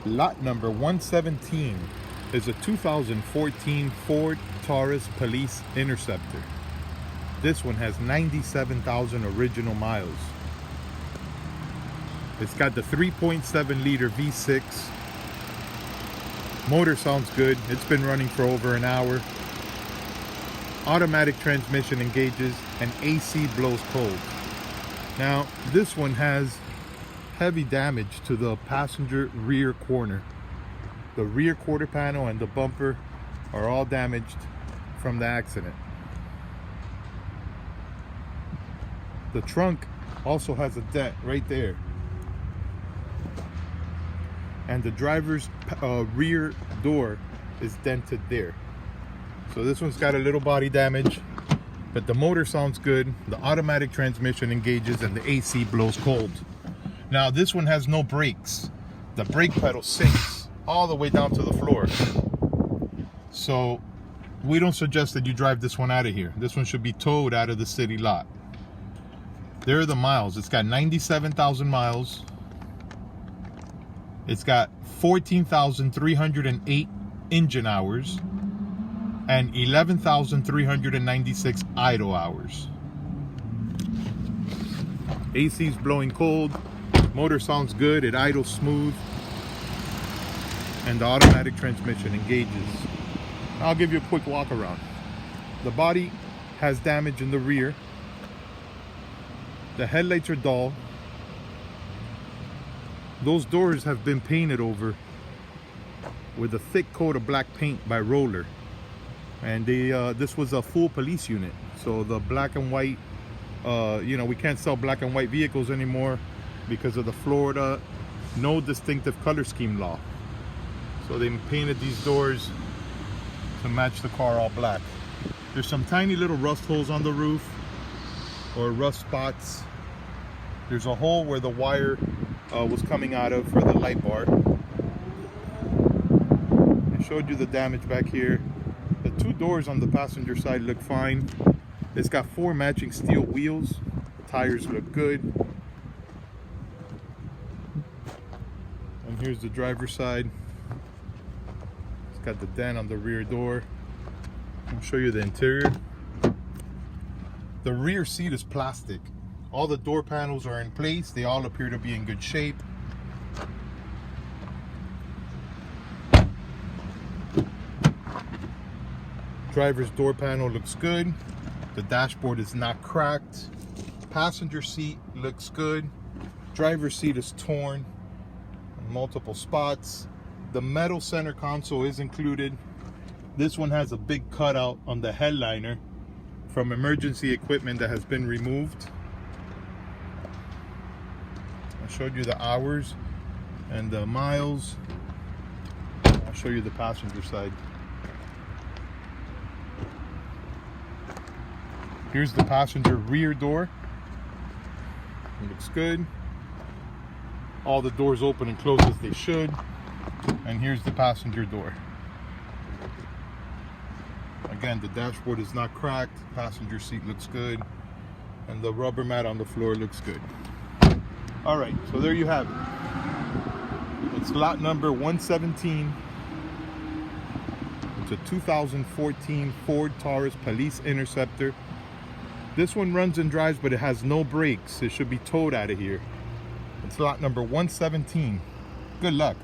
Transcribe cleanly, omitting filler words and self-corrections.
Lot number 117 is a 2014 Ford Taurus Police Interceptor. This one has 97,000 original miles. It's got the 3.7 liter V6. Motor sounds good. It's been running for over an hour. Automatic transmission engages and AC blows cold. Now, this one has heavy damage to the passenger rear corner. The rear quarter panel and the bumper are all damaged from the accident. The trunk also has a dent right there. And the driver's rear door is dented there. So this one's got a little body damage, but the motor sounds good. The automatic transmission engages and the AC blows cold. Now this one has no brakes. The brake pedal sinks all the way down to the floor. So we don't suggest that you drive this one out of here. This one should be towed out of the city lot. There are the miles. It's got 97,000 miles. It's got 14,308 engine hours and 11,396 idle hours. AC's blowing cold. Motor sounds good. It idles smooth. And the automatic transmission engages. I'll give you a quick walk around. The body has damage in the rear. The headlights are dull. Those doors have been painted over with a thick coat of black paint by Roller. And this was a full police unit. So the black and white, we can't sell black and white vehicles anymore because of the Florida no distinctive color scheme law. So they painted these doors to match the car all black. There's some tiny little rust holes on the roof or rust spots. There's a hole where the wire was coming out of for the light bar. I showed you the damage back here. The two doors on the passenger side look fine. It's got 4 matching steel wheels. The tires look good. And here's the driver's side. It's got the dent on the rear door. I'll show you the interior. The rear seat is plastic. All the door panels are in place. They all appear to be in good shape. Driver's door panel looks good. The dashboard is not cracked. Passenger seat looks good. Driver's seat is torn in multiple spots. The metal center console is included. This one has a big cutout on the headliner from emergency equipment that has been removed. I showed you the hours and the miles. I'll show you the passenger side. Here's the passenger rear door. It looks good. All the doors open and close as they should. And here's the passenger door. Again, the dashboard is not cracked. Passenger seat looks good. And the rubber mat on the floor looks good. All right, so there you have it. It's lot number 117. It's a 2014 Ford Taurus Police Interceptor. This one runs and drives, but it has no brakes. It should be towed out of here. It's lot number 117. Good luck.